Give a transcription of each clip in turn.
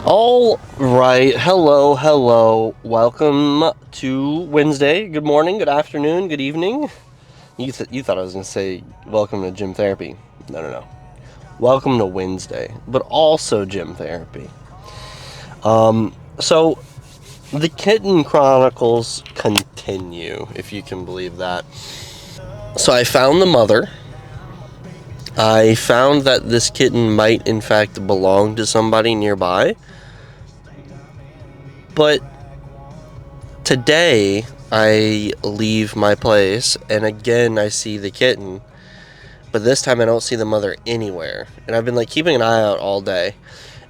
All right. Hello, hello. Welcome to Wednesday. Good morning, good afternoon, good evening. You thought I was going to say welcome to gym therapy. No, no, no. Welcome to Wednesday, but also gym therapy. So the Kitten Chronicles continue, if you can believe that. So I found the mother. I found that this kitten might in fact belong to somebody nearby. But today, I leave my place, and again, I see the kitten, but this time I don't see the mother anywhere. And I've been like keeping an eye out all day,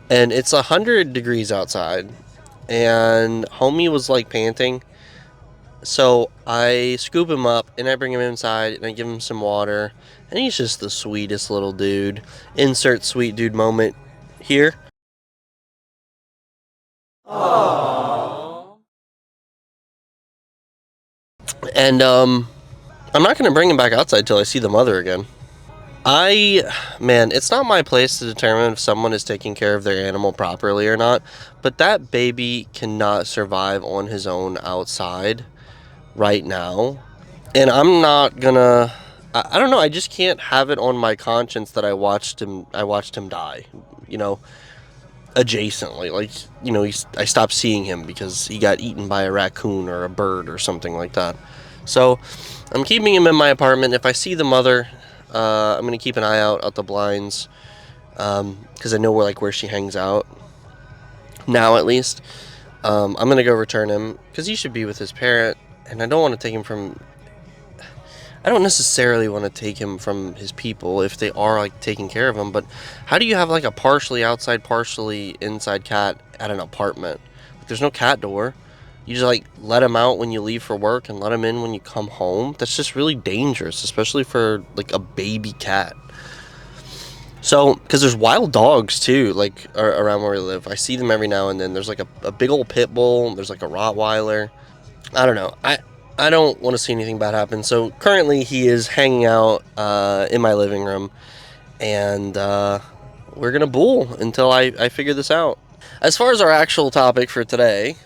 and it's 100 degrees outside, and homie was like panting. So I scoop him up and I bring him inside and I give him some water, and he's just the sweetest little dude. Insert sweet dude moment here. And I'm not gonna bring him back outside till I see the mother again. Man, it's not my place to determine if someone is taking care of their animal properly or not, but that baby cannot survive on his own outside right now. And I'm not gonna, I don't know, I just can't have it on my conscience that I watched him die, you know, adjacently. Like, I stopped seeing him because he got eaten by a raccoon or a bird or something like that. So I'm keeping him in my apartment. If I see the mother, I'm gonna keep an eye out at the blinds, because I know where she hangs out now, at least. I'm gonna go return him because he should be with his parent, and I don't want to take him from. I don't necessarily want to take him from his people if they are like taking care of him. But how do you have like a partially outside, partially inside cat at an apartment? There's no cat door. You just like let him out when you leave for work and let him in when you come home. That's just really dangerous, especially for like a baby cat. So, because there's wild dogs too, like around where we live. I see them every now and then. There's like a big old pit bull. There's like a Rottweiler. I don't know. I don't want to see anything bad happen. So currently he is hanging out in my living room, and we're gonna bull until I figure this out. As far as our actual topic for today,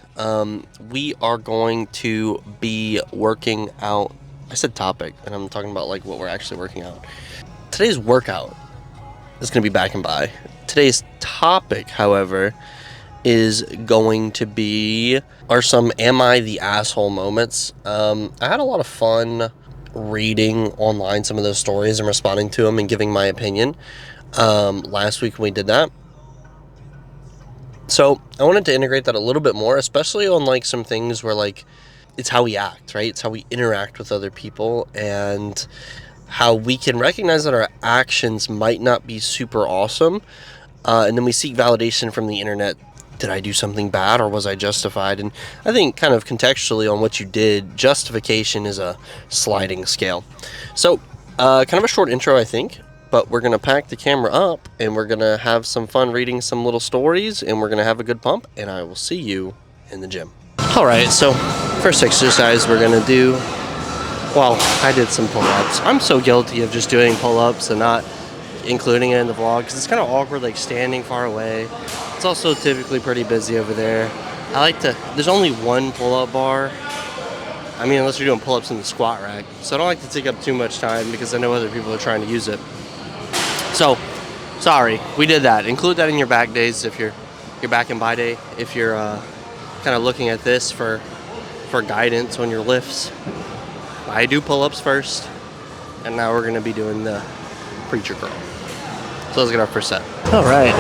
we are going to be working out. I said topic, and I'm talking about like what we're actually working out. Today's workout is going to be back and by. Today's topic, however, is going to be some am I the asshole moments. I had a lot of fun reading online some of those stories and responding to them and giving my opinion last week when we did that. So I wanted to integrate that a little bit more, especially on like some things where like it's how we act, right? It's how we interact with other people, and how we can recognize that our actions might not be super awesome, and then we seek validation from the internet. Did I do something bad, or was I justified? And I think kind of contextually on what you did, justification is a sliding scale. So kind of a short intro, I think, but we're going to pack the camera up and we're going to have some fun reading some little stories, and we're going to have a good pump, and I will see you in the gym. All right, so first exercise we're going to do, well, I did some pull-ups. I'm so guilty of just doing pull-ups and not including it in the vlog because it's kind of awkward, like standing far away. It's also typically pretty busy over there. There's only one pull-up bar. I mean, unless you're doing pull-ups in the squat rack. So I don't like to take up too much time because I know other people are trying to use it. So, sorry, we did that. Include that in your back days if your back and by day, if you're kind of looking at this for guidance on your lifts. I do pull-ups first, and now we're gonna be doing the preacher curl. So let's get our first set. All right.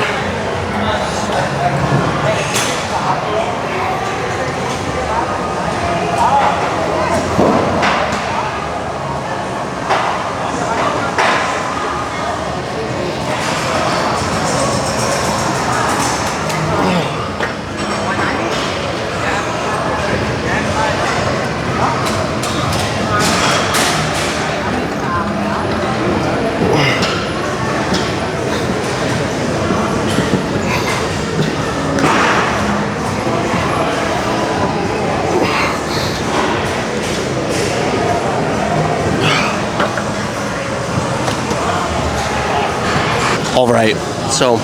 All right, so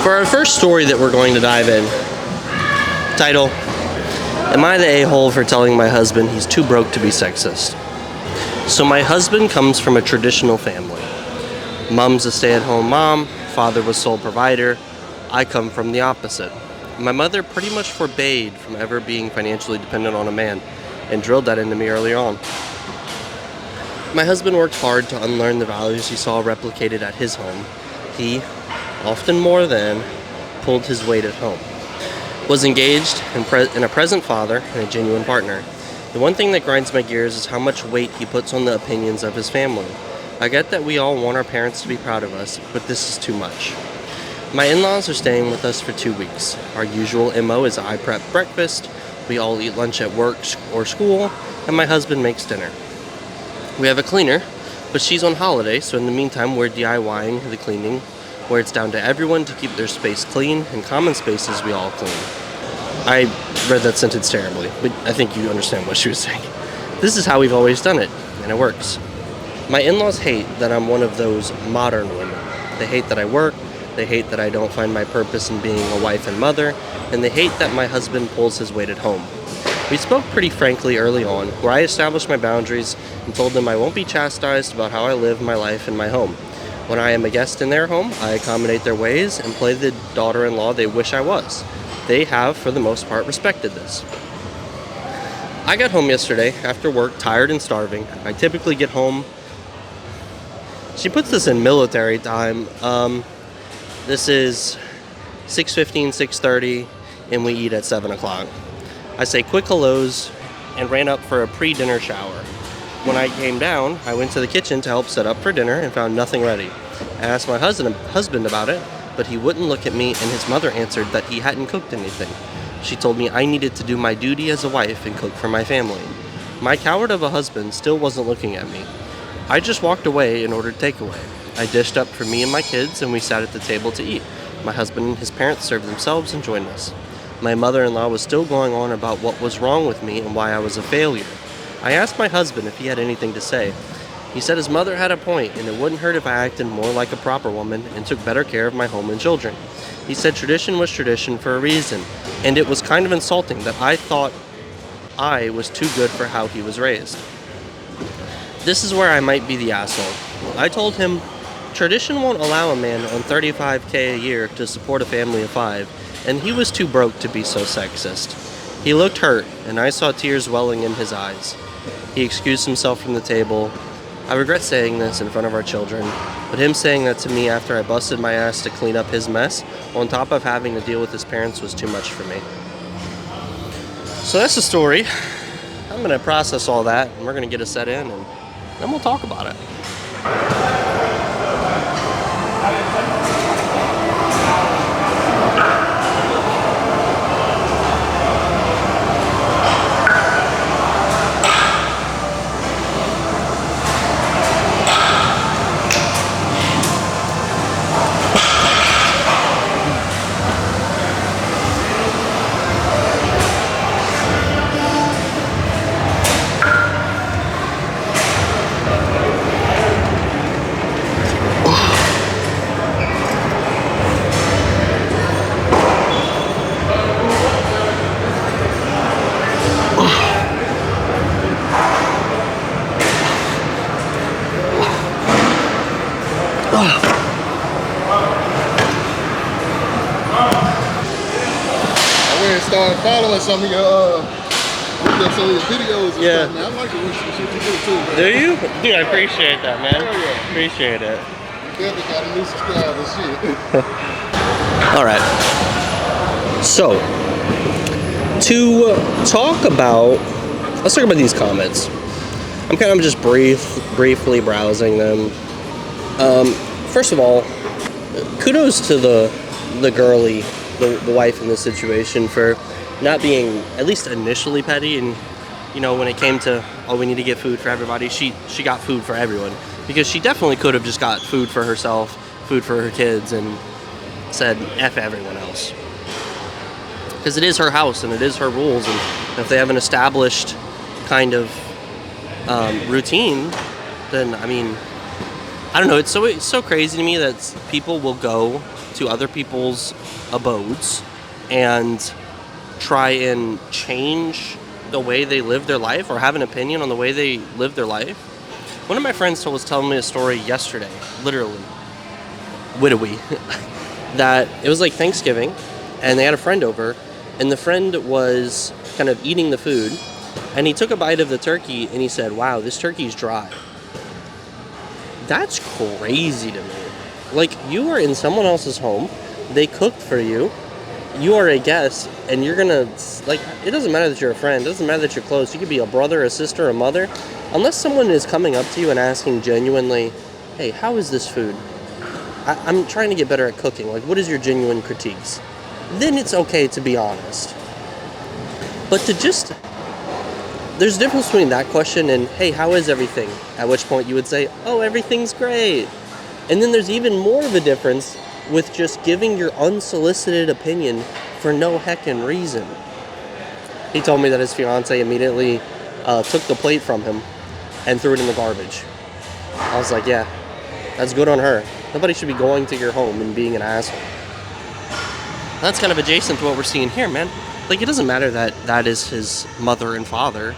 for our first story that we're going to dive in, title, Am I the a-hole for telling my husband he's too broke to be sexist? So my husband comes from a traditional family. Mom's a stay-at-home mom, father was sole provider. I come from the opposite. My mother pretty much forbade from ever being financially dependent on a man and drilled that into me early on. My husband worked hard to unlearn the values he saw replicated at his home. He, often more than, pulled his weight at home. Was engaged and a present father and a genuine partner. The one thing that grinds my gears is how much weight he puts on the opinions of his family. I get that we all want our parents to be proud of us, but this is too much. My in-laws are staying with us for 2 weeks. Our usual MO is I prep breakfast, we all eat lunch at work or school, and my husband makes dinner. We have a cleaner, but she's on holiday, so in the meantime we're DIYing the cleaning, where it's down to everyone to keep their space clean, and common spaces we all clean. I read that sentence terribly, but I think you understand what she was saying. This is how we've always done it, and it works. My in-laws hate that I'm one of those modern women. They hate that I work, they hate that I don't find my purpose in being a wife and mother, and they hate that my husband pulls his weight at home. We spoke pretty frankly early on, where I established my boundaries and told them I won't be chastised about how I live my life in my home. When I am a guest in their home, I accommodate their ways and play the daughter-in-law they wish I was. They have, for the most part, respected this. I got home yesterday after work, tired and starving. I typically get home. She puts this in military time. This is 6:15, 6:30, and we eat at 7 o'clock. I say quick hellos and ran up for a pre-dinner shower. When I came down, I went to the kitchen to help set up for dinner and found nothing ready. I asked my husband about it, but he wouldn't look at me, and his mother answered that he hadn't cooked anything. She told me I needed to do my duty as a wife and cook for my family. My coward of a husband still wasn't looking at me. I just walked away and ordered takeaway. I dished up for me and my kids, and we sat at the table to eat. My husband and his parents served themselves and joined us. My mother-in-law was still going on about what was wrong with me and why I was a failure. I asked my husband if he had anything to say. He said his mother had a point, and it wouldn't hurt if I acted more like a proper woman and took better care of my home and children. He said tradition was tradition for a reason, and it was kind of insulting that I thought I was too good for how he was raised. This is where I might be the asshole. I told him, tradition won't allow a man on $35K a year to support a family of 5, and he was too broke to be so sexist. He looked hurt, and I saw tears welling in his eyes. He excused himself from the table. I regret saying this in front of our children, but him saying that to me after I busted my ass to clean up his mess, on top of having to deal with his parents, was too much for me. So that's the story. I'm going to process all that, and we're going to get a set in, and then we'll talk about it. Started following some of your videos and stuff, man. I like the shit you do too, man. Do you? Dude, I appreciate that, man. Yeah. Appreciate it. Definitely got a new subscriber shit. All right. So, let's talk about these comments. I'm kind of just briefly browsing them. First of all, kudos to the girly, the wife in this situation for not being at least initially petty, and when it came to we need to get food for everybody, she got food for everyone, because she definitely could have just got food for herself, food for her kids, and said F everyone else, because it is her house and it is her rules, and if they have an established kind of routine, then I don't know, it's so crazy to me that people will go to other people's abodes and try and change the way they live their life or have an opinion on the way they live their life. One of my friends was telling me a story yesterday, literally, widowy, that it was like Thanksgiving and they had a friend over and the friend was kind of eating the food and he took a bite of the turkey and he said, "Wow, this turkey's dry." That's crazy to me. Like, you are in someone else's home, they cooked for you, you are a guest, and you're gonna, like, it doesn't matter that you're a friend, it doesn't matter that you're close, you could be a brother, a sister, a mother, unless someone is coming up to you and asking genuinely, "Hey, how is this food? I'm trying to get better at cooking, like, what is your genuine critiques?" Then it's okay to be honest. But to just, there's a difference between that question and, "Hey, how is everything?" At which point you would say, "Oh, everything's great." And then there's even more of a difference with just giving your unsolicited opinion for no heckin' reason. He told me that his fiance immediately took the plate from him and threw it in the garbage. I was like, yeah, that's good on her. Nobody should be going to your home and being an asshole. That's kind of adjacent to what we're seeing here, man. Like, it doesn't matter that that is his mother and father.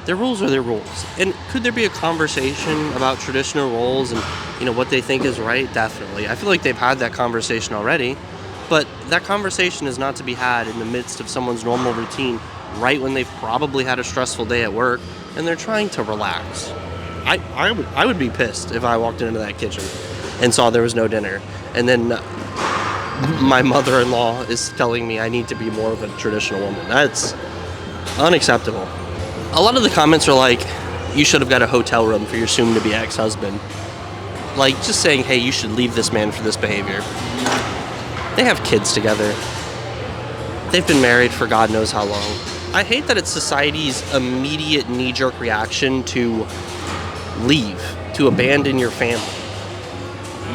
Their rules are their rules. And could there be a conversation about traditional roles and, you know, what they think is right? Definitely. I feel like they've had that conversation already. But that conversation is not to be had in the midst of someone's normal routine, right when they've probably had a stressful day at work and they're trying to relax. I would be pissed if I walked into that kitchen and saw there was no dinner. And then my mother-in-law is telling me I need to be more of a traditional woman. That's unacceptable. A lot of the comments are like, "You should have got a hotel room for your soon-to-be ex-husband." Like, just saying, "Hey, you should leave this man for this behavior." They have kids together. They've been married for God knows how long. I hate that it's society's immediate knee-jerk reaction to leave, to abandon your family.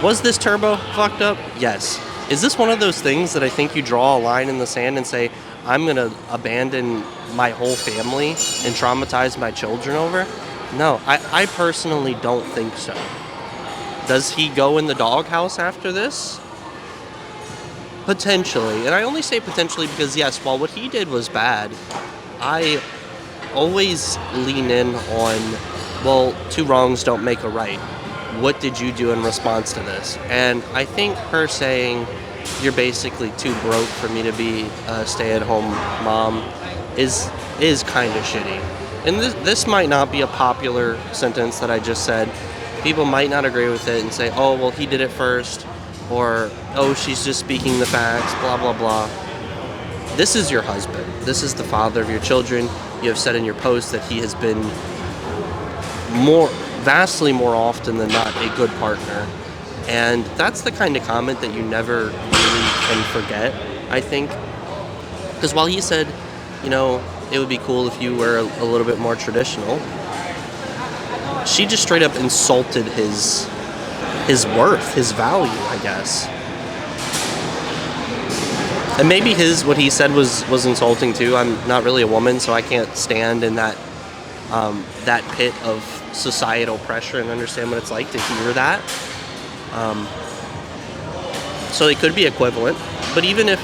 Was this turbo fucked up? Yes. Is this one of those things that I think you draw a line in the sand and say, "I'm going to abandon my whole family and traumatize my children over"? No, I personally don't think so. Does he go in the doghouse after this? Potentially. And I only say potentially because, yes, while what he did was bad, I always lean in on, well, two wrongs don't make a right. What did you do in response to this? And I think her saying, "You're basically too broke for me to be a stay-at-home mom," is kind of shitty. And this might not be a popular sentence that I just said. People might not agree with it and say, "Oh, well, he did it first," or, "Oh, she's just speaking the facts," blah, blah, blah. This is your husband. This is the father of your children. You have said in your post that he has been vastly more often than not a good partner. And that's the kind of comment that you never really can forget, I think. Because while he said, you know, it would be cool if you were a little bit more traditional, she just straight up insulted his worth, his value, I guess. And maybe what he said was insulting too. I'm not really a woman, so I can't stand in that pit of societal pressure and understand what it's like to hear that. So they could be equivalent, but even if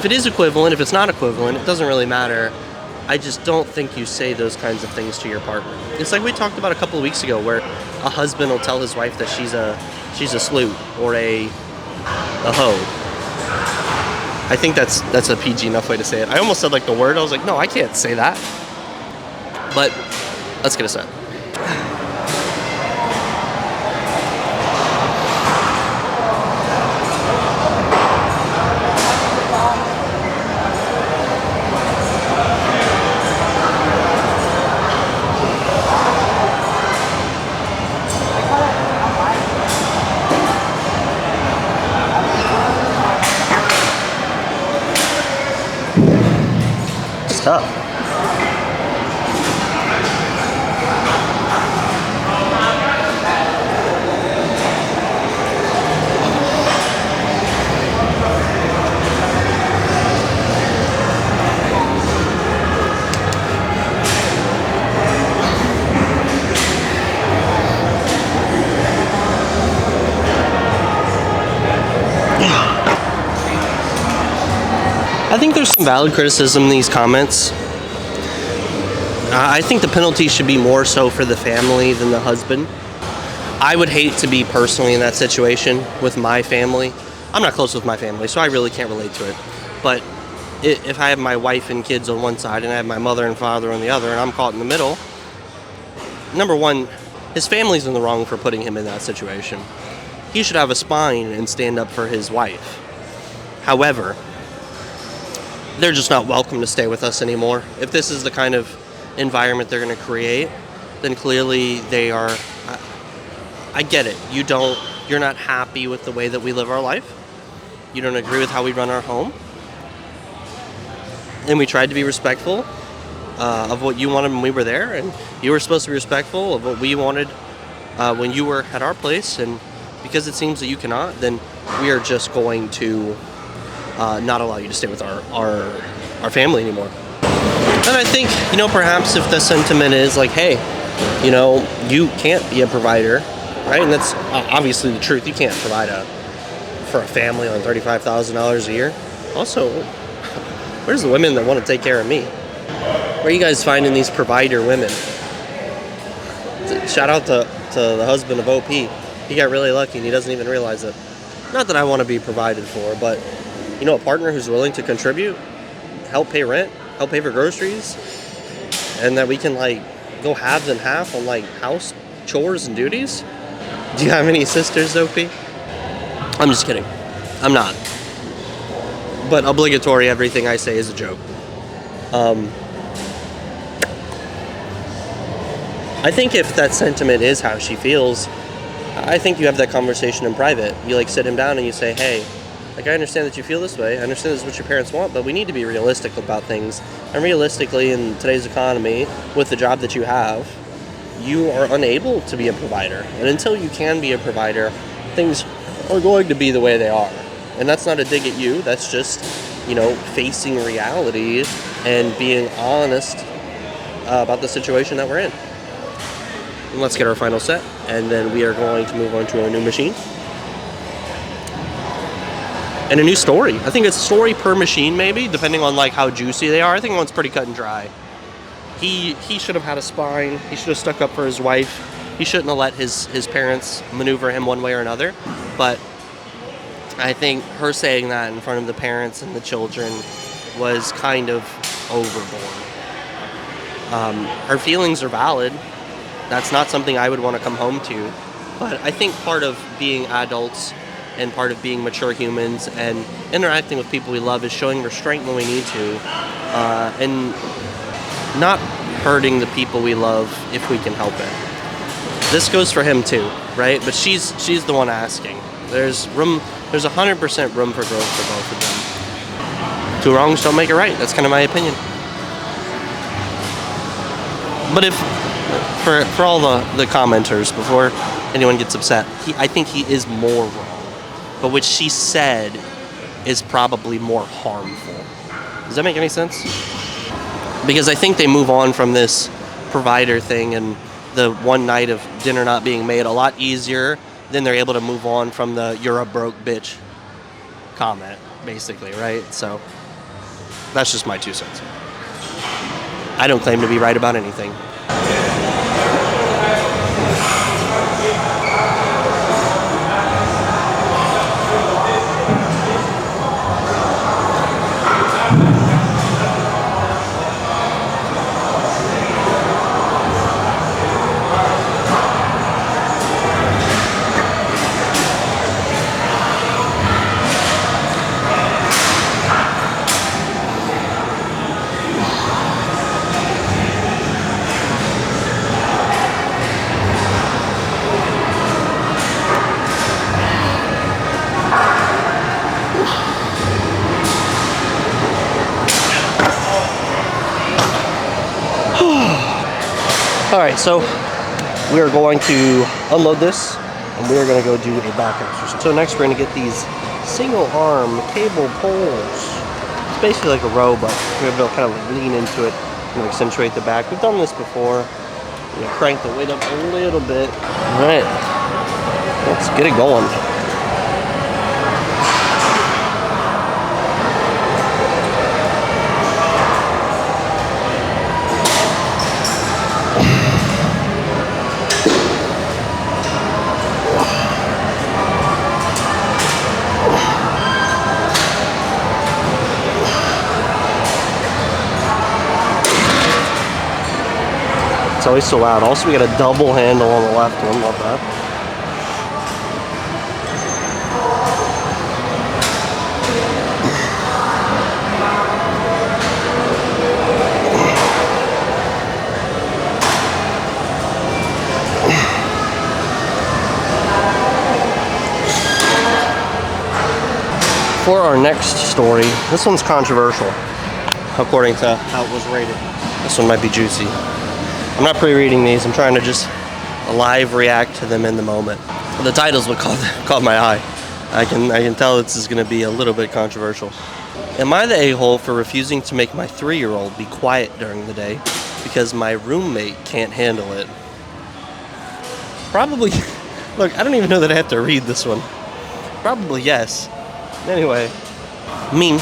it is equivalent, if it's not equivalent, it doesn't really matter. I just don't think you say those kinds of things to your partner. It's like we talked about a couple of weeks ago, where a husband will tell his wife that she's a sloot or a hoe. I think that's a PG enough way to say it. I almost said like the word. I was like, no, I can't say that. But let's get a set. It's tough. I think there's some valid criticism in these comments. I think the penalty should be more so for the family than the husband. I would hate to be personally in that situation with my family. I'm not close with my family, so I really can't relate to it. But if I have my wife and kids on one side and I have my mother and father on the other and I'm caught in the middle, number one, his family's in the wrong for putting him in that situation. He should have a spine and stand up for his wife. However, they're just not welcome to stay with us anymore. If this is the kind of environment they're going to create, then clearly they are. I get it. You're not happy with the way that we live our life. You don't agree with how we run our home. And we tried to be respectful of what you wanted when we were there, and you were supposed to be respectful of what we wanted when you were at our place. And because it seems that you cannot, then we are just going to not allow you to stay with our family anymore. And I think, perhaps if the sentiment is like, hey, you can't be a provider, right? And that's obviously the truth. You can't provide for a family on $35,000 a year. Also, where's the women that want to take care of me? Where are you guys finding these provider women? Shout out to the husband of OP. He got really lucky and he doesn't even realize it. Not that I want to be provided for, but a partner who's willing to contribute, help pay rent, help pay for groceries, and that we can go halves and half on house chores and duties. Do you have any sisters, OP? I'm just kidding. I'm not. But obligatory, everything I say is a joke. I think if that sentiment is how she feels, I think you have that conversation in private. You sit him down and you say, hey, I understand that you feel this way. I understand this is what your parents want, but we need to be realistic about things. And realistically, in today's economy, with the job that you have, you are unable to be a provider. And until you can be a provider, things are going to be the way they are. And that's not a dig at you. That's just, facing reality and being honest about the situation that we're in. And let's get our final set, and then we are going to move on to a new machine. And a new story. I think it's a story per machine, maybe, depending on how juicy they are. I think one's pretty cut and dry. He should have had a spine. He should have stuck up for his wife. He shouldn't have let his parents maneuver him one way or another. But I think her saying that in front of the parents and the children was kind of overboard. Her feelings are valid. That's not something I would want to come home to. But I think part of being adults and part of being mature humans and interacting with people we love is showing restraint when we need to, and not hurting the people we love if we can help it. This goes for him too, right? But she's the one asking. There's 100% room for growth for both of them. Two wrongs don't make it right. That's kind of my opinion. But if for all the commenters, before anyone gets upset, I think he is more wrong. But what she said is probably more harmful. Does that make any sense? Because I think they move on from this provider thing and the one night of dinner not being made a lot easier than they're able to move on from the "you're a broke bitch" comment, basically, right? So that's just my 2 cents. I don't claim to be right about anything. Alright, so we are going to unload this and we are going to go do a back exercise. So next we're going to get these single arm cable poles. It's basically like a row, but we're going to kind of lean into it and accentuate the back. We've done this before. We're going to crank the weight up a little bit. Alright, let's get it going. it's always so loud. Also, we got a double handle on the left one. Love that. For our next story, this one's controversial, according to how it was rated. This one might be juicy. I'm not pre-reading these. I'm trying to just live react to them in the moment. The title's what caught my eye. I can tell this is going to be a little bit controversial. Am I the a-hole for refusing to make my 3-year-old be quiet during the day because my roommate can't handle it? Probably. Look, I don't even know that I have to read this one. Probably yes. Anyway, me,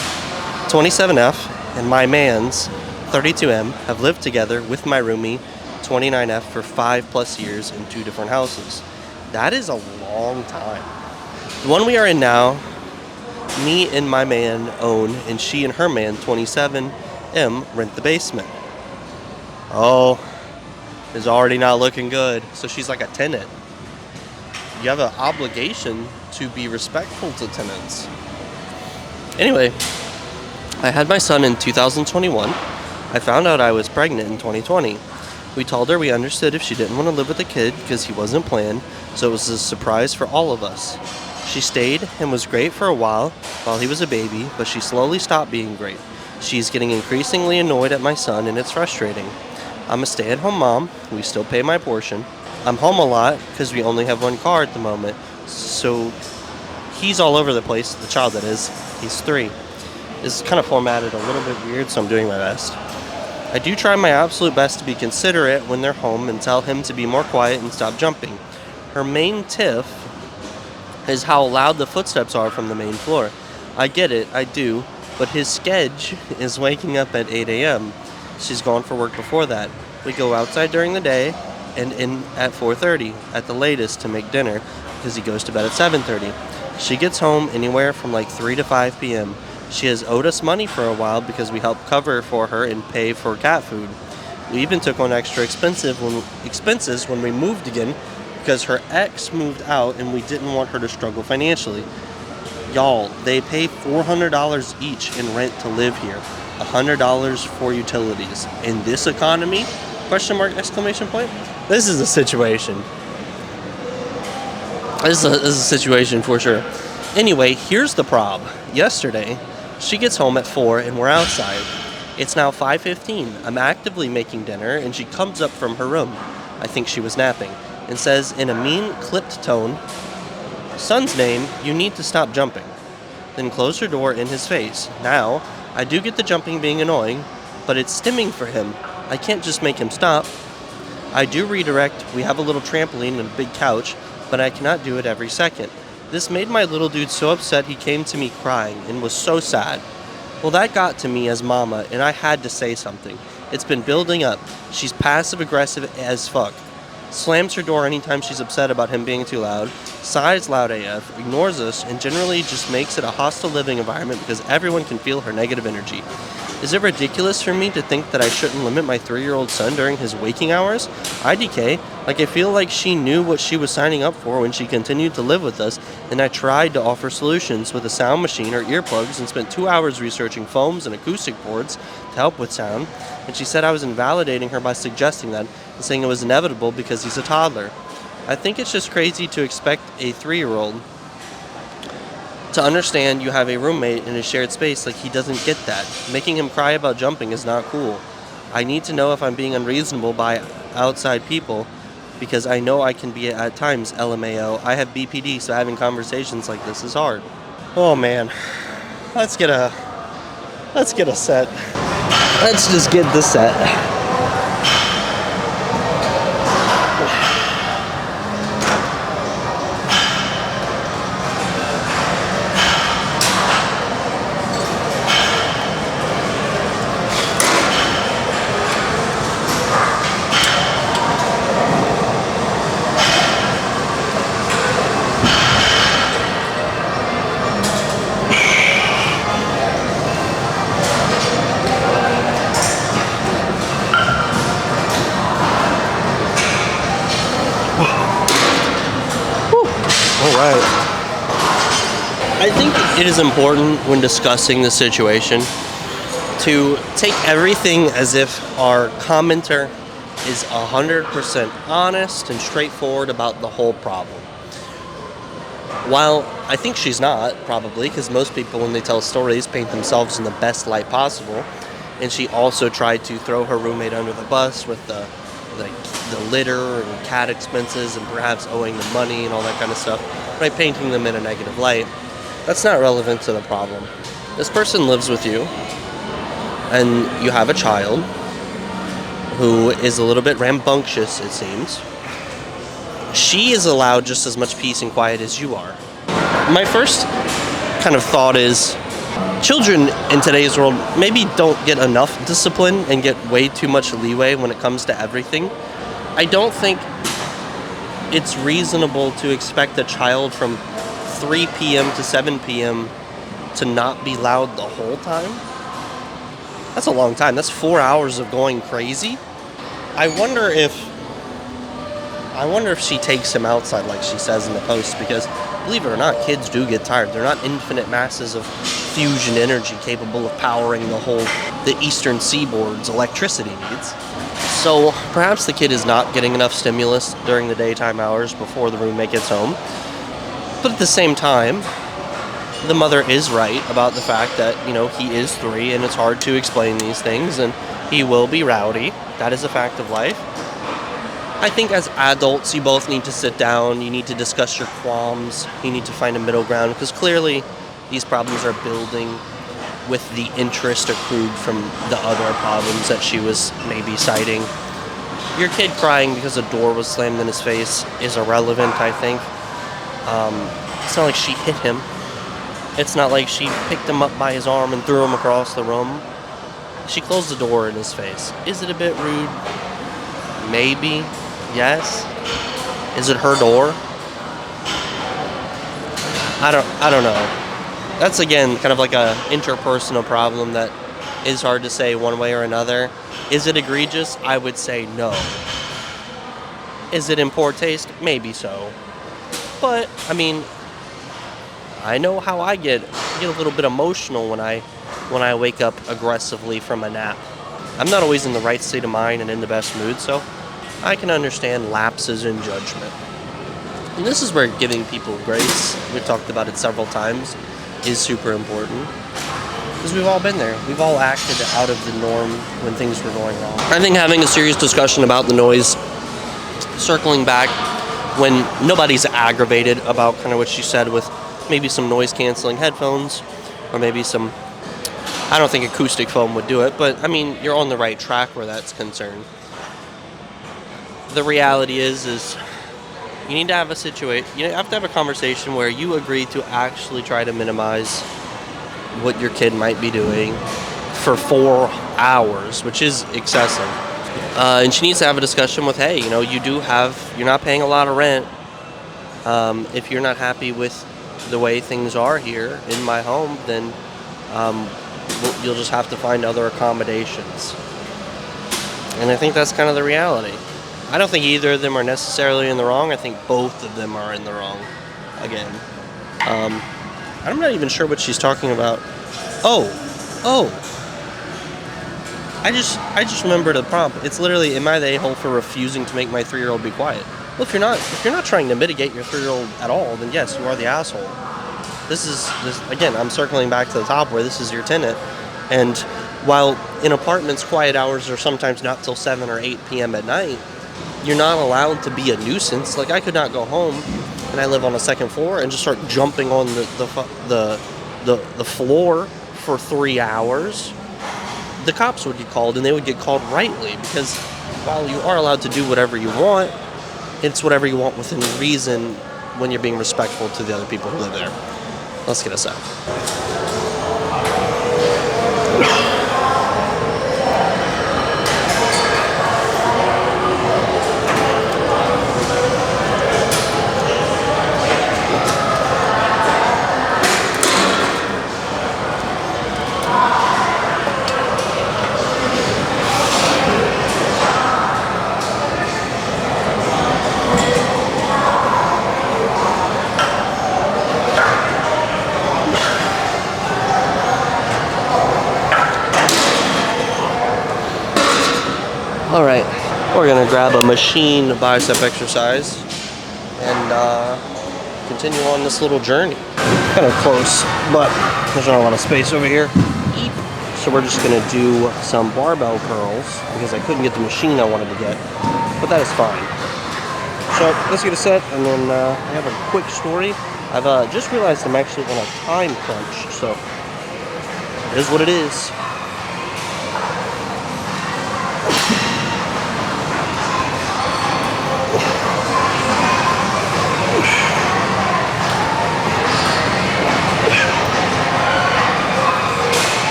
27F, and my man's 32M have lived together with my roomie, 29F, for 5+ years in 2 different houses. That is a long time. The one we are in now, me and my man own, and she and her man, 27M, rent the basement. Oh, it's already not looking good. So she's like a tenant. You have an obligation to be respectful to tenants. Anyway, I had my son in 2021. I found out I was pregnant in 2020. We told her we understood if she didn't want to live with a kid because he wasn't planned, so it was a surprise for all of us. She stayed and was great for a while he was a baby, but she slowly stopped being great. She's getting increasingly annoyed at my son, and it's frustrating. I'm a stay-at-home mom. We still pay my portion. I'm home a lot because we only have 1 car at the moment, so he's all over the place, the child that is. He's 3. This is kind of formatted a little bit weird, so I'm doing my best. I do try my absolute best to be considerate when they're home and tell him to be more quiet and stop jumping. Her main tiff is how loud the footsteps are from the main floor. I get it, I do, but his schedule is waking up at 8 a.m. She's gone for work before that. We go outside during the day and in at 4:30 at the latest to make dinner because he goes to bed at 7:30. She gets home anywhere from like 3 to 5 p.m. She has owed us money for a while because we helped cover for her and pay for cat food. We even took on extra expenses when we moved again because her ex moved out and we didn't want her to struggle financially. Y'all, they pay $400 each in rent to live here, $100 for utilities. In this economy? Question mark, exclamation point. This is a situation. This is a situation for sure. Anyway, here's the prob. Yesterday, she gets home at 4 and we're outside. It's now 5:15. I'm actively making dinner and she comes up from her room, I think she was napping, and says in a mean, clipped tone, "Son's name, you need to stop jumping." Then closed her door in his face. Now, I do get the jumping being annoying, but it's stimming for him. I can't just make him stop. I do redirect. We have a little trampoline and a big couch, but I cannot do it every second. This made my little dude so upset he came to me crying and was so sad. Well, that got to me as mama, and I had to say something. It's been building up. She's passive-aggressive as fuck. Slams her door anytime she's upset about him being too loud, sighs loud AF, ignores us, and generally just makes it a hostile living environment because everyone can feel her negative energy. Is it ridiculous for me to think that I shouldn't limit my 3-year-old son during his waking hours? IDK, like I feel like she knew what she was signing up for when she continued to live with us, and I tried to offer solutions with a sound machine or earplugs and spent 2 hours researching foams and acoustic boards to help with sound, and she said I was invalidating her by suggesting that and saying it was inevitable because he's a toddler. I think it's just crazy to expect a 3-year-old to understand you have a roommate in a shared space like he doesn't get that. Making him cry about jumping is not cool. I need to know if I'm being unreasonable by outside people because I know I can be at times LMAO. I have BPD, so having conversations like this is hard. Oh man. Let's get a set. Let's just get the set. right. I think it is important when discussing the situation to take everything as if our commenter is 100% honest and straightforward about the whole problem. While I think she's not, probably, because most people, when they tell stories, paint themselves in the best light possible. And she also tried to throw her roommate under the bus with the litter and cat expenses and perhaps owing them money and all that kind of stuff, by painting them in a negative light. That's not relevant to the problem. This person lives with you, and you have a child who is a little bit rambunctious, it seems. She is allowed just as much peace and quiet as you are. My first kind of thought is, children in today's world maybe don't get enough discipline and get way too much leeway when it comes to everything. I don't think it's reasonable to expect a child from 3 p.m. to 7 p.m. to not be loud the whole time. That's a long time. That's 4 hours of going crazy. I wonder if she takes him outside like she says in the post, because believe it or not, kids do get tired. They're not infinite masses of fusion energy capable of powering the eastern seaboard's electricity needs. So perhaps the kid is not getting enough stimulus during the daytime hours before the roommate gets home. But at the same time, the mother is right about the fact that, he is 3 and it's hard to explain these things and he will be rowdy. That is a fact of life. I think as adults, you both need to sit down, you need to discuss your qualms, you need to find a middle ground, because clearly these problems are building with the interest accrued from the other problems that she was maybe citing. Your kid crying because a door was slammed in his face is irrelevant, I think. It's not like she hit him. It's not like she picked him up by his arm and threw him across the room. She closed the door in his face. Is it a bit rude? Maybe. Yes. Is it her door? I don't know. That's, again, kind of like a interpersonal problem that is hard to say one way or another. Is it egregious? I would say no. Is it in poor taste? Maybe so. But, I know how I get a little bit emotional when I wake up aggressively from a nap. I'm not always in the right state of mind and in the best mood, so I can understand lapses in judgment. And this is where giving people grace, we've talked about it several times, is super important. Because we've all been there. We've all acted out of the norm when things were going wrong. I think having a serious discussion about the noise, circling back when nobody's aggravated about kind of what she said, with maybe some noise-canceling headphones, or maybe some, I don't think acoustic foam would do it, but, you're on the right track where that's concerned. The reality is you need to have you have to have a conversation where you agree to actually try to minimize what your kid might be doing for 4 hours, which is excessive. And she needs to have a discussion with, hey, you're not paying a lot of rent. If you're not happy with the way things are here in my home, then you'll just have to find other accommodations. And I think that's kind of the reality. I don't think either of them are necessarily in the wrong. I think both of them are in the wrong. Again, I'm not even sure what she's talking about. Oh, I just remembered the prompt. It's literally, am I the a-hole for refusing to make my 3-year-old be quiet? Well, if you're not trying to mitigate your 3-year-old at all, then yes, you are the asshole. This again, I'm circling back to the top where this is your tenant, and while in apartments quiet hours are sometimes not till 7 or 8 p.m. at night, you're not allowed to be a nuisance. Like, I could not go home, and I live on a second floor, and just start jumping on the floor for 3 hours. The cops would get called, and they would get called rightly, because while you are allowed to do whatever you want, it's whatever you want within reason when you're being respectful to the other people who live there. Let's get us out. Alright, we're gonna grab a machine bicep exercise and continue on this little journey. Kind of close, but there's not a lot of space over here. So we're just gonna do some barbell curls because I couldn't get the machine I wanted to get, but that is fine. So let's get a set, and then I have a quick story. I've just realized I'm actually on a time crunch, so it is what it is.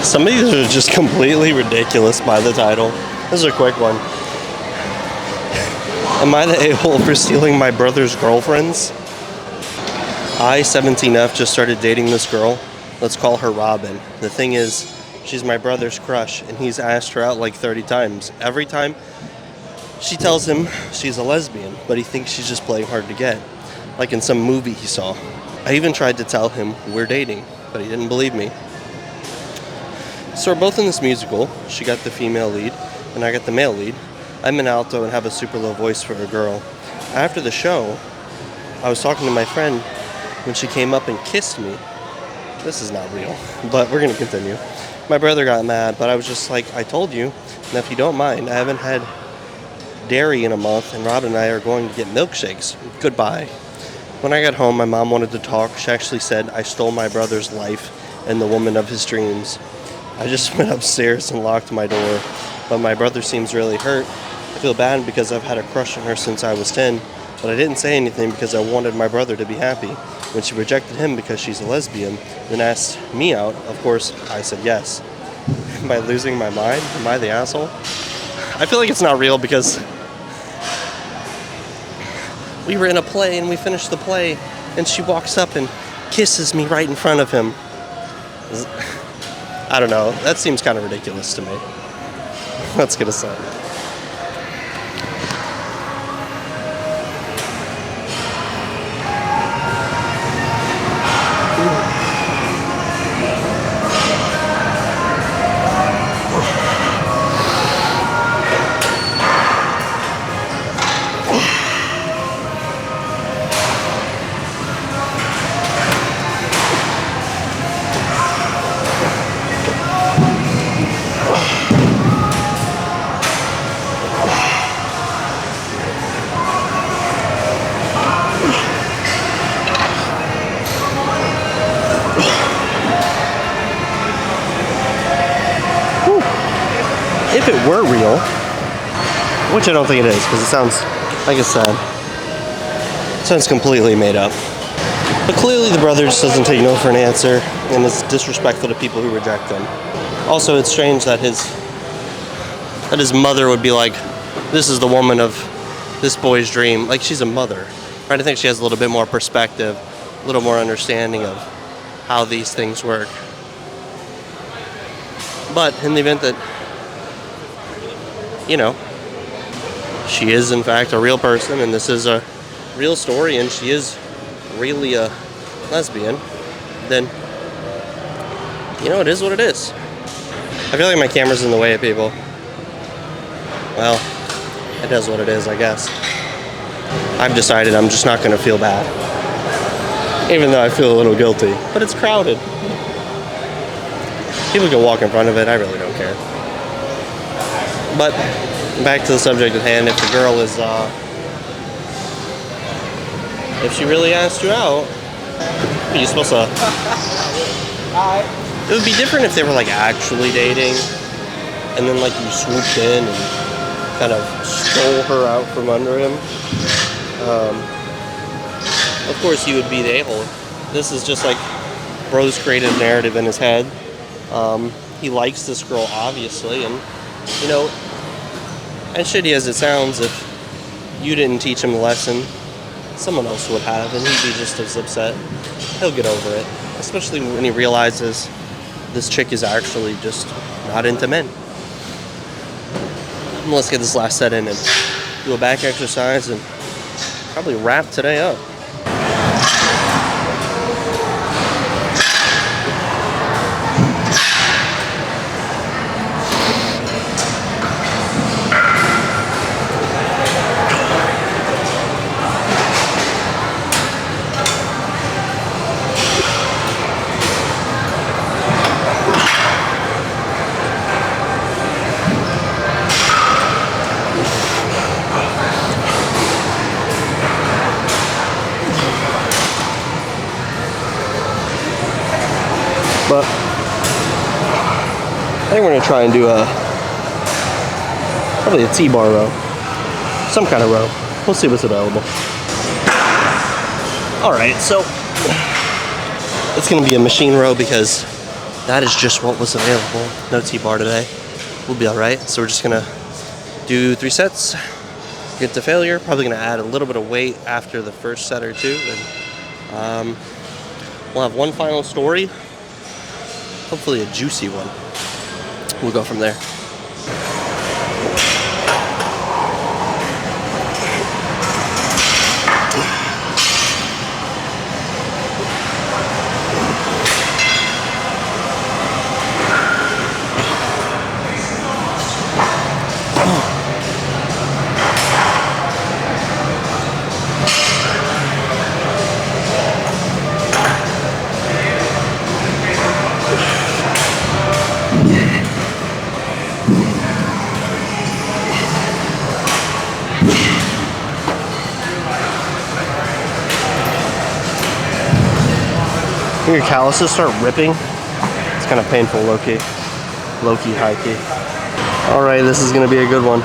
Some of these are just completely ridiculous by the title. This is a quick one. Am I the a-hole for stealing my brother's girlfriends? I, 17F, just started dating this girl. Let's call her Robin. The thing is, she's my brother's crush, and he's asked her out like 30 times. Every time, she tells him she's a lesbian, but he thinks she's just playing hard to get, like in some movie he saw. I even tried to tell him we're dating, but he didn't believe me. So we're both in this musical. She got the female lead, and I got the male lead. I'm an alto and have a super low voice for a girl. After the show, I was talking to my friend when she came up and kissed me. This is not real, but we're gonna continue. My brother got mad, but I was just like, I told you, and if you don't mind, I haven't had dairy in a month, and Robin and I are going to get milkshakes. Goodbye. When I got home, my mom wanted to talk. She actually said I stole my brother's life and the woman of his dreams. I just went upstairs and locked my door, but my brother seems really hurt. I feel bad because I've had a crush on her since I was 10, but I didn't say anything because I wanted my brother to be happy. When she rejected him because she's a lesbian, then asked me out, of course, I said yes. Am I losing my mind? Am I the asshole? I feel like it's not real because we were in a play and we finished the play and she walks up and kisses me right in front of him. I don't know. That seems kind of ridiculous to me. Let's get a set. If it were real, which I don't think it is, because it sounds, like I said, it sounds completely made up. But clearly the brother just doesn't take no for an answer and is disrespectful to people who reject him. Also, it's strange that his mother would be like, this is the woman of this boy's dream. Like, she's a mother, right? I think she has a little bit more perspective, a little more understanding of how these things work. But in the event that, you know, she is in fact a real person and this is a real story and she is really a lesbian, then, you know, it is what it is. I feel like my camera's in the way of people. Well, it is what it is, I guess. I've decided I'm just not going to feel bad, even though I feel a little guilty. But it's crowded. People can walk in front of it. I really don't care. But back to the subject at hand. If the girl is, if she really asked you out, you're supposed to. It would be different if they were like actually dating, and then like you swooped in and kind of stole her out from under him. Of course, he would be the a-hole. This is just like bro's creative narrative in his head. He likes this girl, obviously, and you know, as shitty as it sounds, if you didn't teach him the lesson, someone else would have, and he'd be just as upset. He'll get over it, especially when he realizes this chick is actually just not into men. Let's get this last set in and do a back exercise and probably wrap today up. But I think we're gonna try and do probably a T-bar row, some kind of row. We'll see what's available. All right, so it's gonna be a machine row because that is just what was available. No T-bar today. We'll be all right. So we're just gonna do 3 sets, get to failure. Probably gonna add a little bit of weight after the first set or two, and we'll have one final story. Hopefully a juicy one. We'll go from there. Your calluses start ripping. It's kind of painful, low-key. Low-key, high-key. Alright, this is going to be a good one.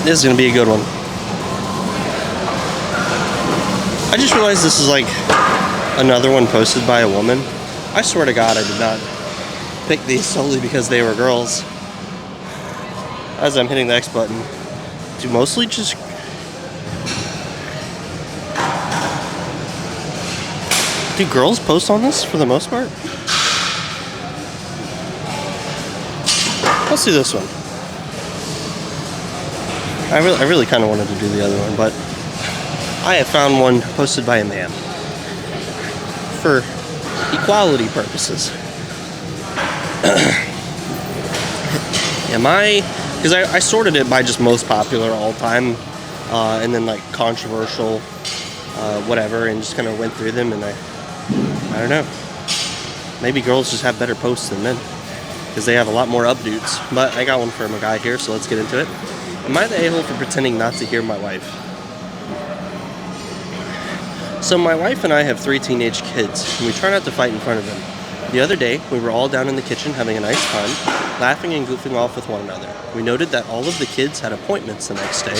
This is going to be a good one. I just realized this is like another one posted by a woman. I swear to God I did not pick these solely because they were girls. As I'm hitting the X button, do mostly just... Do girls post on this for the most part? Let's do this one. I really kind of wanted to do the other one, but I have found one posted by a man for equality purposes. Am I? Because I sorted it by just most popular all time, and then like controversial, whatever, and just kind of went through them, and I don't know. Maybe girls just have better posts than men because they have a lot more updates. But I got one from a guy here, so let's get into it. Am I the a-hole for pretending not to hear my wife? So my wife and I have 3 teenage kids, and we try not to fight in front of them. The other day, we were all down in the kitchen having a nice time, laughing and goofing off with one another. We noted that all of the kids had appointments the next day.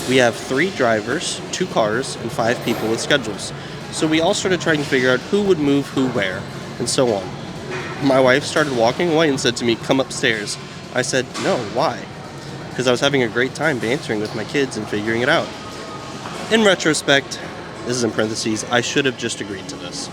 We have 3 drivers, 2 cars, and 5 people with schedules. So we all started trying to figure out who would move who where, and so on. My wife started walking away and said to me, "Come upstairs." I said, "No, why?" Because I was having a great time bantering with my kids and figuring it out. In retrospect, this is in parentheses, I should have just agreed to this.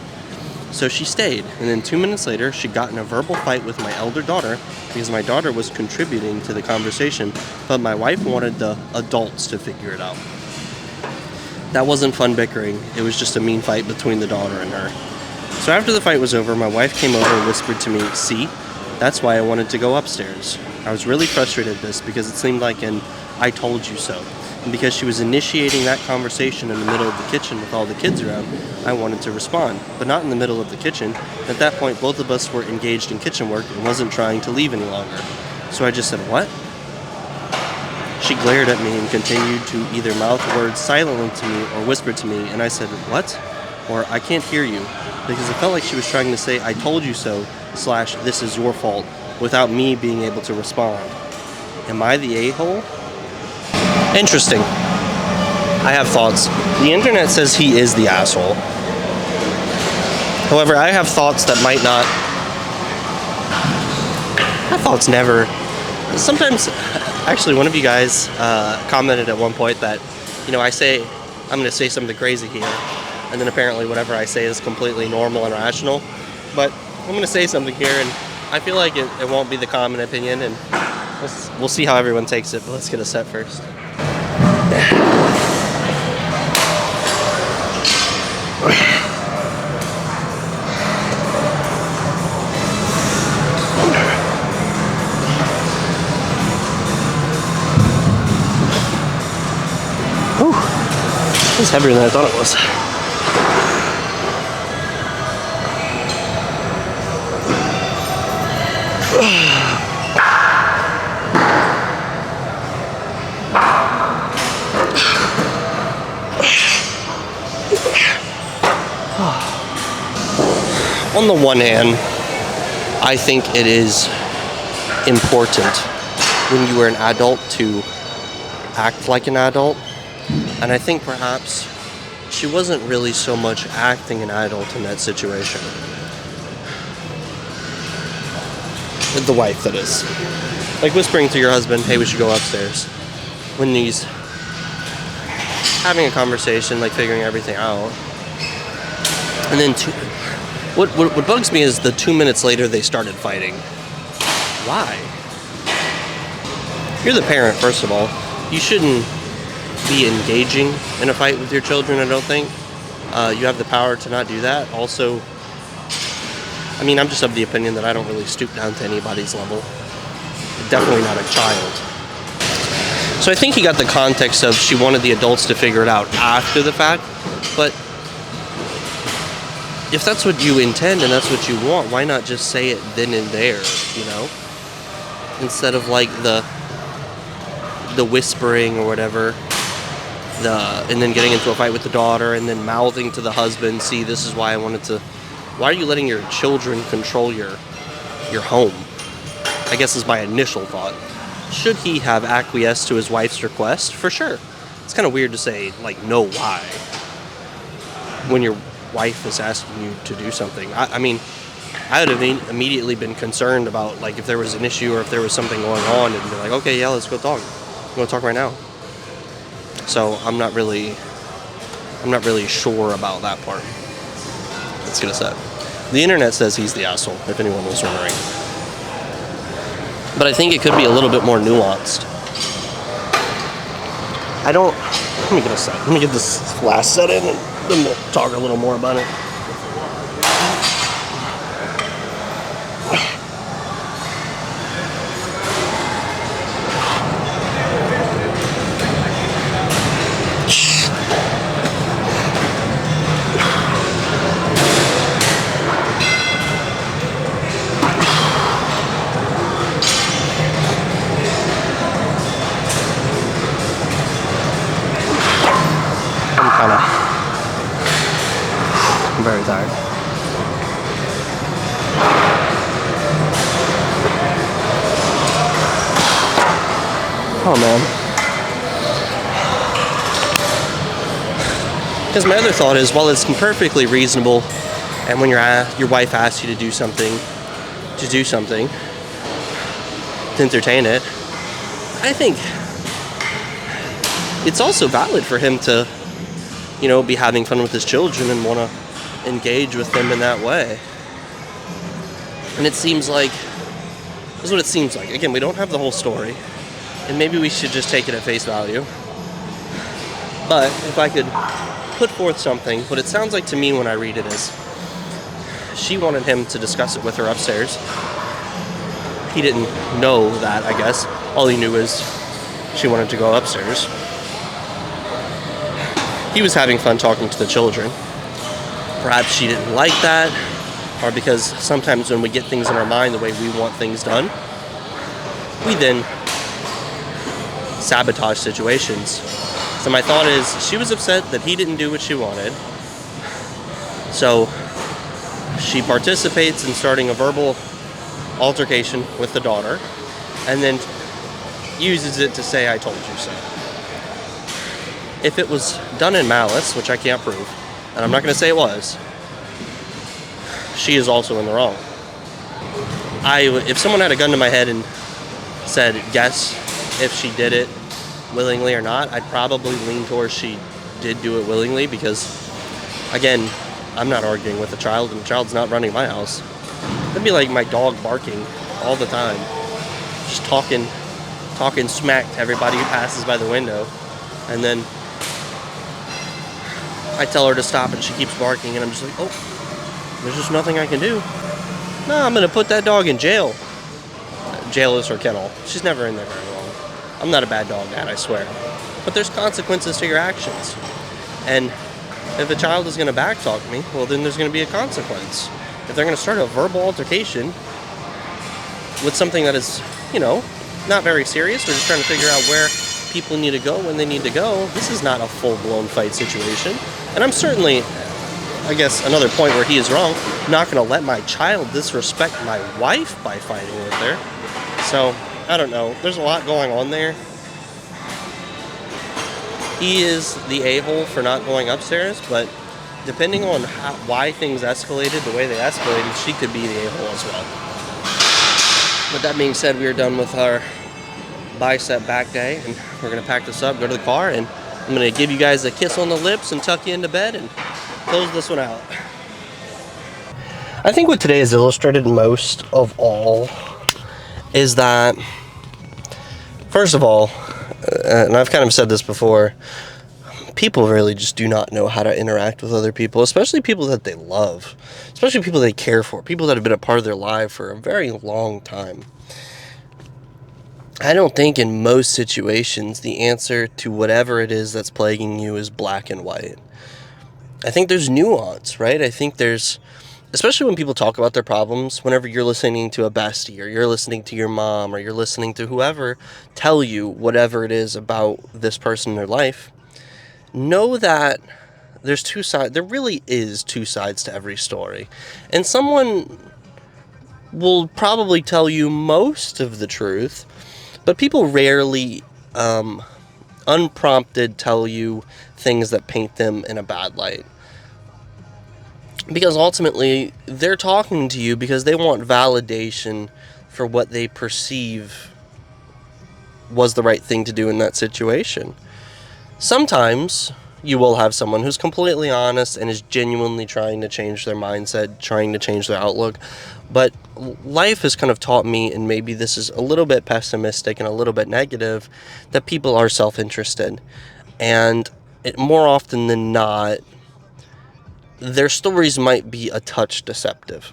So she stayed, and then 2 minutes later, she got in a verbal fight with my elder daughter because my daughter was contributing to the conversation, but my wife wanted the adults to figure it out. That wasn't fun bickering, it was just a mean fight between the daughter and her. So after the fight was over, my wife came over and whispered to me, "See, that's why I wanted to go upstairs." I was really frustrated at this because it seemed like an "I told you so." And because she was initiating that conversation in the middle of the kitchen with all the kids around, I wanted to respond, but not in the middle of the kitchen. At that point, both of us were engaged in kitchen work and wasn't trying to leave any longer. So I just said, "What?" She glared at me and continued to either mouth words silently to me or whisper to me, and I said, "What?" or "I can't hear you," because it felt like she was trying to say, "I told you so," / "This is your fault," without me being able to respond. Am I the a-hole? Interesting. I have thoughts. The internet says he is the asshole. However, I have thoughts that might not... My thoughts never... Sometimes... Actually, one of you guys commented at one point that, I say, I'm going to say something crazy here, and then apparently whatever I say is completely normal and rational. But I'm going to say something here, and I feel like it won't be the common opinion, and we'll see how everyone takes it, but let's get a set first. Whew. It's heavier than I thought it was. On the one hand, I think it is important when you are an adult to act like an adult. And I think perhaps she wasn't really so much acting an adult in that situation. The wife, that is. Like whispering to your husband, hey, we should go upstairs. When he's having a conversation, like figuring everything out. And then what bugs me is the 2 minutes later they started fighting. Why? You're the parent, first of all. You shouldn't be engaging in a fight with your children, I don't think. You have the power to not do that. Also, I mean, I'm just of the opinion that I don't really stoop down to anybody's level. Definitely not a child. So I think he got the context of she wanted the adults to figure it out after the fact, but if that's what you intend and that's what you want, why not just say it then and there, you know? Instead of like the whispering or whatever, and then getting into a fight with the daughter and then mouthing to the husband, see, this is why I wanted to. Why are you letting your children control your home? I guess is my initial thought. Should he have acquiesced to his wife's request? For sure. It's kind of weird to say, like, no, why? When your wife is asking you to do something. I mean, I would have immediately been concerned about, like, if there was an issue or if there was something going on and be like, okay, yeah, let's go talk. I'm going to talk right now. So I'm not really sure about that part. Let's get a set. The internet says he's the asshole, if anyone was wondering. But I think it could be a little bit more nuanced. Let me get a set. Let me get this last set in and then we'll talk a little more about it. I'm very tired. Oh man. Because my other thought is, while it's perfectly reasonable, and when your wife asks you to do something, to entertain it, I think it's also valid for him to, be having fun with his children and want to engage with them in that way. And it seems like, this is what it seems like. Again, we don't have the whole story, and maybe we should just take it at face value. But if I could put forth something, what it sounds like to me when I read it is, she wanted him to discuss it with her upstairs. He didn't know that, I guess. All he knew is she wanted to go upstairs. He was having fun talking to the children. Perhaps she didn't like that, or because sometimes when we get things in our mind the way we want things done, we then sabotage situations. So my thought is, she was upset that he didn't do what she wanted. So she participates in starting a verbal altercation with the daughter, and then uses it to say, I told you so. If it was done in malice, which I can't prove, and I'm not going to say it was, she is also in the wrong. If someone had a gun to my head and said, guess if she did it willingly or not, I'd probably lean towards she did do it willingly, because, again, I'm not arguing with a child, and the child's not running my house. That'd be like my dog barking all the time, just talking smack to everybody who passes by the window, and then I tell her to stop and she keeps barking, and I'm just like, oh, there's just nothing I can do. No, I'm going to put that dog in jail. Jail is her kennel. She's never in there very long. I'm not a bad dog, Dad, I swear. But there's consequences to your actions. And if a child is going to backtalk me, well, then there's going to be a consequence. If they're going to start a verbal altercation with something that is, not very serious, we're just trying to figure out where people need to go when they need to go, this is not a full-blown fight situation. And I'm certainly, I guess, another point where he is wrong, not going to let my child disrespect my wife by fighting with her. So, I don't know. There's a lot going on there. He is the a-hole for not going upstairs, but depending on why things escalated the way they escalated, she could be the a-hole as well. But that being said, we are done with our bicep back day, and we're going to pack this up, go to the car, and I'm going to give you guys a kiss on the lips and tuck you into bed and close this one out. I think what today has illustrated most of all is that, first of all, and I've kind of said this before, people really just do not know how to interact with other people, especially people that they love, especially people they care for, people that have been a part of their life for a very long time. I don't think in most situations the answer to whatever it is that's plaguing you is black and white. I think there's nuance, right? I think there's, especially when people talk about their problems, whenever you're listening to a bestie, or you're listening to your mom, or you're listening to whoever tell you whatever it is about this person in their life, know that there's two sides. There really is two sides to every story. And someone will probably tell you most of the truth, but people rarely, unprompted, tell you things that paint them in a bad light. Because ultimately, they're talking to you because they want validation for what they perceive was the right thing to do in that situation. Sometimes you will have someone who's completely honest and is genuinely trying to change their mindset, trying to change their outlook. But life has kind of taught me, and maybe this is a little bit pessimistic and a little bit negative, that people are self-interested. And more often than not, their stories might be a touch deceptive.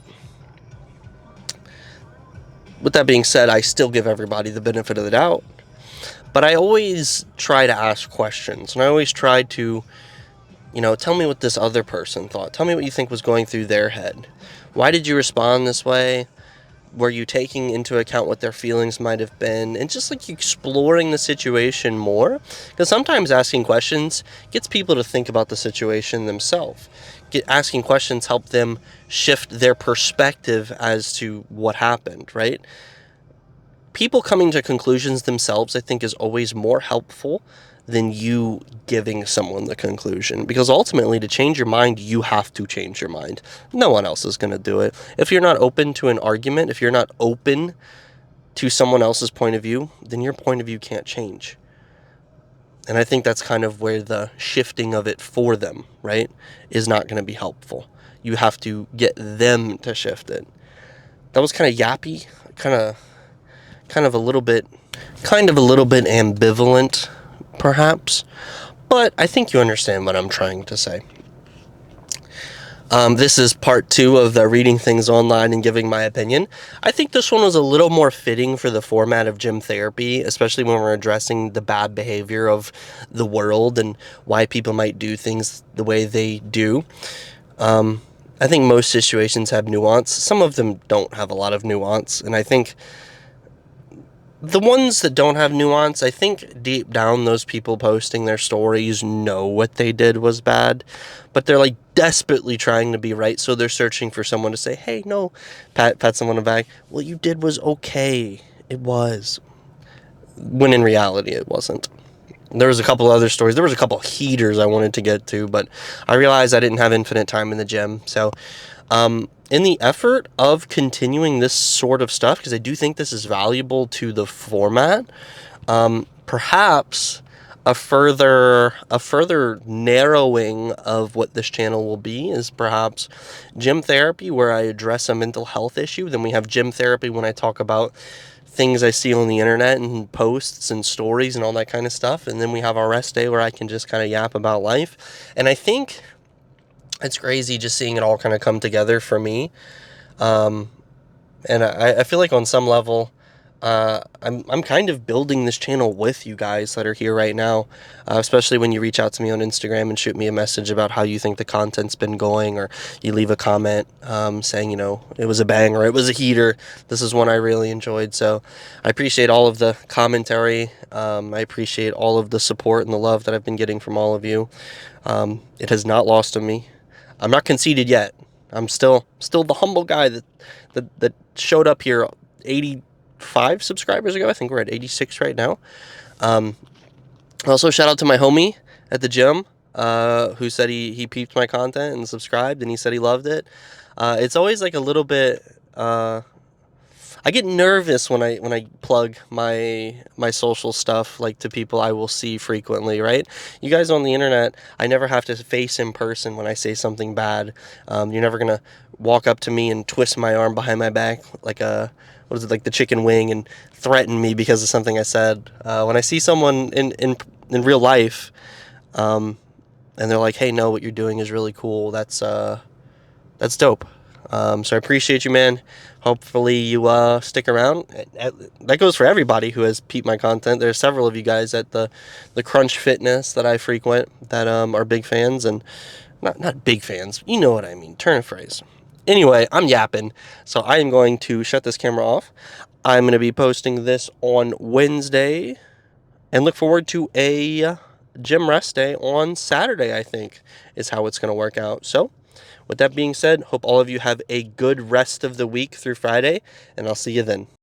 With that being said, I still give everybody the benefit of the doubt. But I always try to ask questions, and I always try to, tell me what this other person thought. Tell me what you think was going through their head. Why did you respond this way? Were you taking into account what their feelings might have been? And just like exploring the situation more. Because sometimes asking questions gets people to think about the situation themselves. Asking questions help them shift their perspective as to what happened, right? People coming to conclusions themselves, I think, is always more helpful than you giving someone the conclusion. Because ultimately, to change your mind, you have to change your mind. No one else is going to do it. If you're not open to an argument, if you're not open to someone else's point of view, then your point of view can't change. And I think that's kind of where the shifting of it for them, right, is not going to be helpful. You have to get them to shift it. That was kind of yappy, kind of a little bit ambivalent, perhaps, but I think you understand what I'm trying to say. This is part 2 of the reading things online and giving my opinion. I think this one was a little more fitting for the format of gym therapy, especially when we're addressing the bad behavior of the world and why people might do things the way they do. I think most situations have nuance. Some of them don't have a lot of nuance, and I think the ones that don't have nuance, I think deep down those people posting their stories know what they did was bad, but they're like desperately trying to be right, so they're searching for someone to say, hey, no, pat someone on the back, what you did was okay, it was, when in reality it wasn't. There was a couple other stories, there was a couple heaters I wanted to get to, but I realized I didn't have infinite time in the gym, so in the effort of continuing this sort of stuff, because I do think this is valuable to the format, perhaps a further narrowing of what this channel will be is perhaps gym therapy, where I address a mental health issue. Then we have gym therapy when I talk about things I see on the internet and posts and stories and all that kind of stuff. And then we have our rest day where I can just kind of yap about life. And I think It's crazy just seeing it all kind of come together for me. Um, and I feel like on some level, I'm kind of building this channel with you guys that are here right now, especially when you reach out to me on Instagram and shoot me a message about how you think the content's been going, or you leave a comment saying, you know, it was a bang or it was a heater. This is one I really enjoyed. So I appreciate all of the commentary. I appreciate all of the support and the love that I've been getting from all of you. It has not lost on me. I'm not conceited yet. I'm still the humble guy that showed up here 85 subscribers ago. I think we're at 86 right now. Also, shout out to my homie at the gym who said he peeped my content and subscribed, and he said he loved it. It's always like a little bit. I get nervous when I plug my social stuff like to people I will see frequently, right? You guys on the internet, I never have to face in person when I say something bad. You're never gonna walk up to me and twist my arm behind my back like a what is it, like the chicken wing, and threaten me because of something I said. When I see someone in real life, and they're like, "Hey, no, what you're doing is really cool," that's dope. So I appreciate you, man. Hopefully you stick around. That goes for everybody who has peeped my content. There's several of you guys at the Crunch Fitness that I frequent that are big fans, and not big fans. You know what I mean. Turn of phrase. Anyway, I'm yapping, so I am going to shut this camera off. I'm going to be posting this on Wednesday, and look forward to a gym rest day on Saturday, I think, is how it's going to work out. So, with that being said, hope all of you have a good rest of the week through Friday, and I'll see you then.